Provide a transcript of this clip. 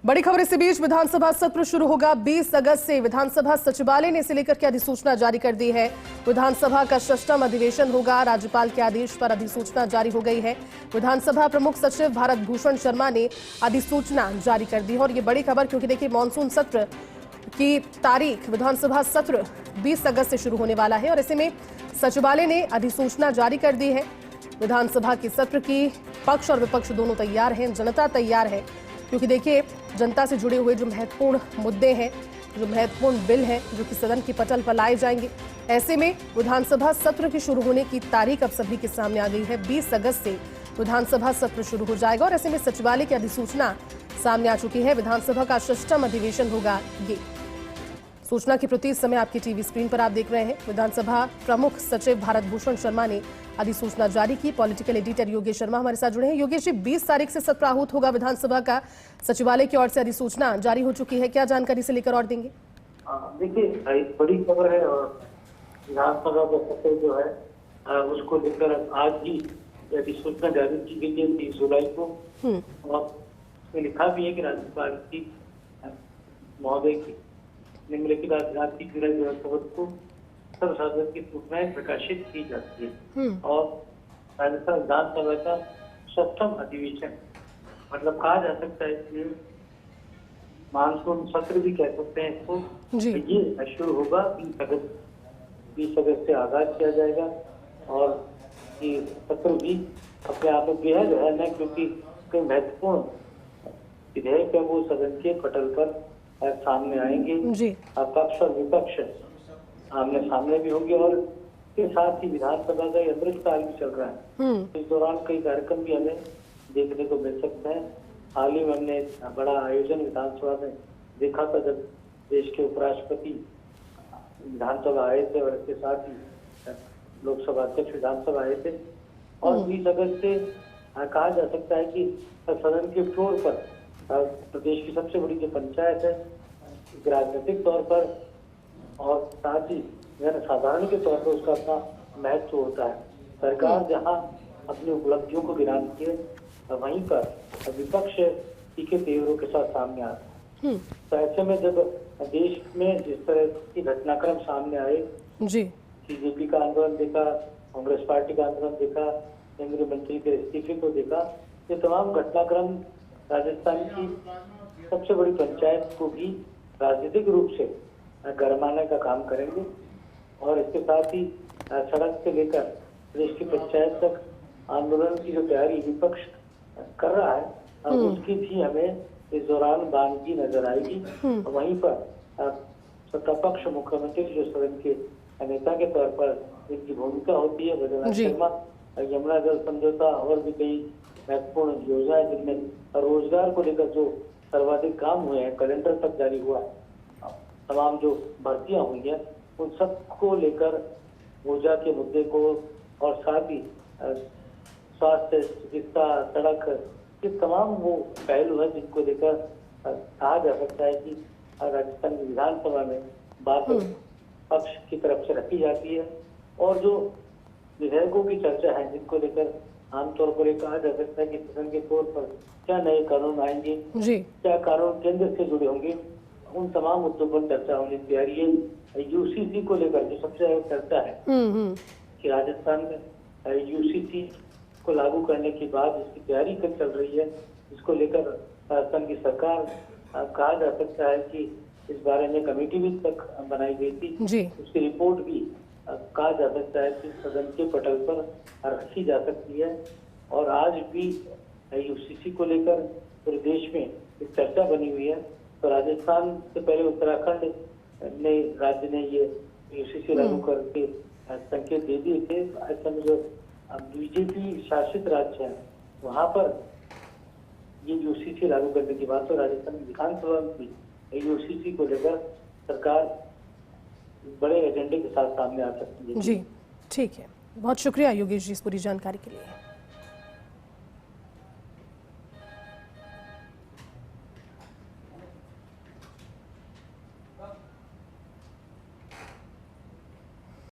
बड़ी खबर इसी बीच विधानसभा सत्र शुरू होगा 20 अगस्त से। विधानसभा सचिवालय ने इसे लेकर के अधिसूचना जारी कर दी है। विधानसभा का 6वां अधिवेशन होगा। राज्यपाल के आदेश पर अधिसूचना जारी हो गई है। विधानसभा प्रमुख सचिव भारत भूषण शर्मा ने अधिसूचना जारी कर दी है। और ये बड़ी खबर क्योंकि देखिए मानसून सत्र की तारीख, विधानसभा सत्र 20 अगस्त से शुरू होने वाला है और ऐसे में सचिवालय ने अधिसूचना जारी कर दी है। विधानसभा के सत्र की पक्ष और विपक्ष दोनों तैयार हैं, जनता तैयार है, क्योंकि देखिए जनता से जुड़े हुए जो महत्वपूर्ण मुद्दे हैं, जो महत्वपूर्ण बिल हैं, जो कि सदन की पटल पर लाए जाएंगे। ऐसे में विधानसभा सत्र की शुरू होने की तारीख अब सभी के सामने आ गई है। 20 अगस्त से विधानसभा सत्र शुरू हो जाएगा और ऐसे में सचिवालय की अधिसूचना सामने आ चुकी है। विधानसभा का 6वां अधिवेशन होगा। ये सूचना की प्रति इस समय आपकी टीवी स्क्रीन पर आप देख रहे हैं। विधानसभा प्रमुख सचिव भारत भूषण शर्मा ने अधिसूचना जारी की। पॉलिटिकल एडिटर योगेश शर्मा हमारे साथ जुड़े हैं। योगेश जी, 20 तारीख से सत्र आहूत होगा विधानसभा का। सचिवालय की ओर से अधिसूचना जारी हो चुकी है, क्या जानकारी से लेकर और देंगे? देखिए, बड़ी खबर है और विधानसभा का सत्र जो है उसको लेकर आज ही अधिसूचना जारी की गई है 30 जुलाई को। और उसमें लिखा भी है कि राज्यपाल की महोदय की निम्नलिखित राजनीतिक को सर्वसाधारण की सूचनाएं प्रकाशित की जाती है। और राजस्थान विधानसभा का 6वां अधिवेशन, मतलब कहा जा सकता है कि मानसून सत्र भी कह सकते हैं इसको, ये शुरू होगा 20 अगस्त से आगाज किया जाएगा। और ये सत्र भी अपने आप में बेहद अहम है, क्योंकि कई महत्वपूर्ण विधेयक है वो सदन के पटल पर सामने आएंगे। पक्ष और विपक्ष आमने सामने भी होंगे और इसके साथ ही विधानसभा का अमृत काल भी चल रहा है। इस दौरान कई कार्यक्रम भी हमें देखने को मिल सकते हैं। हाल ही में हमने बड़ा आयोजन विधानसभा में देखा था, जब देश के उपराष्ट्रपति विधानसभा आए थे और इसके साथ ही लोकसभा अध्यक्ष विधानसभा आए थे। और 20 अगस्त से कहा जा सकता है कि सदन के फ्लोर पर प्रदेश की सबसे बड़ी जो पंचायत है, राजनीतिक तौर पर और साथ ही साधारण के तौर पर उसका अपना महत्व होता है। सरकार जहां अपनी उपलब्धियों को गिनाती है, वहीं पर विपक्ष तीखे तेवरों के साथ सामने आता है। तो ऐसे में जब देश में जिस तरह की घटनाक्रम सामने आए, बीजेपी का आंदोलन देखा, कांग्रेस पार्टी का आंदोलन देखा, केंद्रीय मंत्री के इस्तीफे को देखा, ये तमाम घटनाक्रम राजस्थान की सबसे बड़ी पंचायत को भी राजनीतिक रूप से गरमाने का काम करेंगे। और इसके साथ ही सड़क से लेकर प्रदेश की पंचायत तक आंदोलन की जो तैयारी विपक्ष कर रहा है, उसकी भी हमें इस दौरान बानगी नजर आएगी। वहीं पर सत्ता पक्ष मुख्यमंत्री जो सदन के नेता के तौर पर इनकी भूमिका होती है, वैद्यनाथ शर्मा, यमुना जल समझौता और भी कई महत्वपूर्ण योजनाएं जिनमें रोजगार को लेकर जो सर्वाधिक काम हुए हैं, कैलेंडर तक जारी हुआ है, तमाम जो भर्तियां हुई है, उन सब को लेकर ऊर्जा के मुद्दे को और साथ ही स्वास्थ्य, चिकित्सा, सड़क, ये तमाम वो पहलू है जिनको लेकर कहा जा सकता है कि राजस्थान की विधानसभा में बात पक्ष की तरफ से रखी जाती है। और जो विधेयकों की चर्चा है जिनको लेकर आमतौर पर कहा जा सकता है कि सदन के तौर पर क्या नए कानून आएंगे, क्या कानून केंद्र से जुड़े होंगे, उन तमाम मुद्दों पर चर्चा होनी तैयारी है। यूसीसी को लेकर जो सबसे ज्यादा चर्चा है कि राजस्थान में यूसीसी को लागू करने के बाद इसकी तैयारी कर चल रही है, इसको लेकर राजस्थान की सरकार कहा जा सकता है कि इस बारे में कमेटी भी तक बनाई गई थी, उसकी रिपोर्ट भी कहा जा सकता है कि सदन के पटल पर रखी जा सकती है। और आज भी यूसीसी को लेकर पूरे देश में एक चर्चा बनी हुई है। तो राजस्थान से पहले उत्तराखंड ने राज्य ने ये यूसीसी लागू करके संकेत दे दिए थे। ऐसे में जो बीजेपी शासित राज्य है वहां पर ये यूसीसी लागू करने की बात, तो राजस्थान विधानसभा में भी यूसीसी को लेकर सरकार बड़े एजेंडे के साथ सामने आ सकती है। जी, ठीक है। बहुत शुक्रिया योगेश जी इस पूरी जानकारी के लिए।